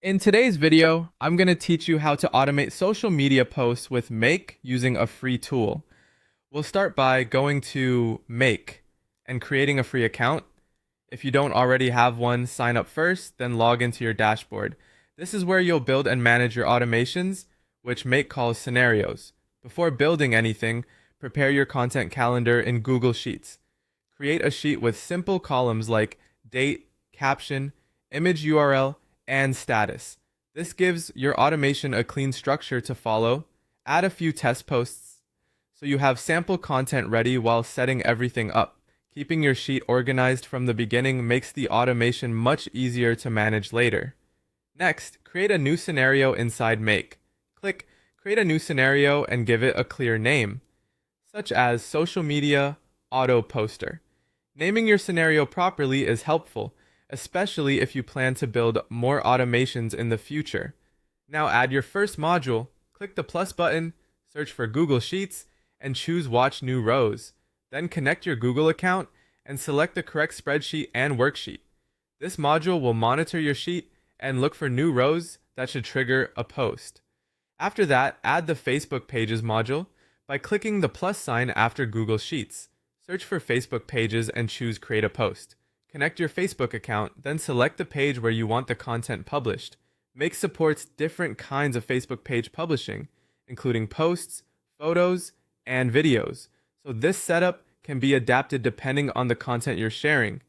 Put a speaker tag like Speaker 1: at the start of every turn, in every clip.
Speaker 1: In today's video, I'm going to teach you how to automate social media posts with Make using a free tool. We'll start by going to Make and creating a free account. If you don't already have one, sign up first, then log into your dashboard. This is where you'll build and manage your automations, which Make calls scenarios. Before building anything, prepare your content calendar in Google Sheets. Create a sheet with simple columns like date, caption, image URL, and status. This gives your automation a clean structure to follow. Add a few test posts so you have sample content ready while setting everything up. Keeping your sheet organized from the beginning makes the automation much easier to manage later. Next, create a new scenario inside Make. Click Create a new scenario and give it a clear name, such as Social Media Auto Poster. Naming your scenario properly is helpful, especially if you plan to build more automations in the future. Now add your first module, click the plus button, search for Google Sheets, and choose Watch New Rows. Then connect your Google account and select the correct spreadsheet and worksheet. This module will monitor your sheet and look for new rows that should trigger a post. After that, add the Facebook Pages module by clicking the plus sign after Google Sheets. Search for Facebook Pages and choose Create a Post. Connect your Facebook account, then select the page where you want the content published. Make supports different kinds of Facebook page publishing, including posts, photos, and videos. So this setup can be adapted depending on the content you're sharing.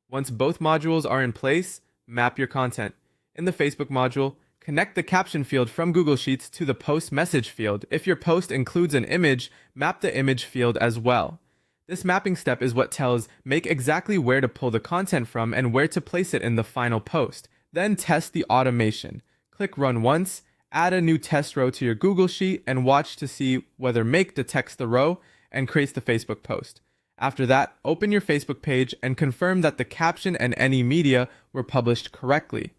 Speaker 1: Once both modules are in place, map your content. In the Facebook module, connect the caption field from Google Sheets to the post message field. If your post includes an image, map the image field as well. This mapping step is what tells Make exactly where to pull the content from and where to place it in the final post. Then test the automation. Click Run once, add a new test row to your Google Sheet, and watch to see whether Make detects the row and creates the Facebook post. After that, open your Facebook page and confirm that the caption and any media were published correctly.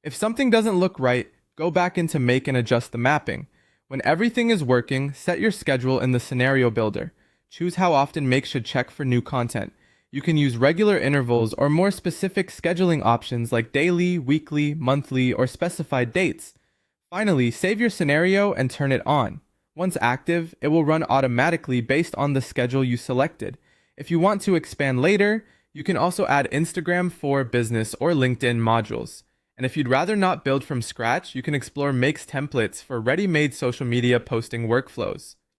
Speaker 1: If something doesn't look right, go back into Make and adjust the mapping. When everything is working, set your schedule in the scenario builder. Choose how often Make should check for new content. You can use regular intervals or more specific scheduling options like daily, weekly, monthly, or specified dates. Finally, save your scenario and turn it on. Once active, it will run automatically based on the schedule you selected. If you want to expand later, you can also add Instagram for Business or LinkedIn modules. And if you'd rather not build from scratch, you can explore Make's templates for ready-made social media posting workflows.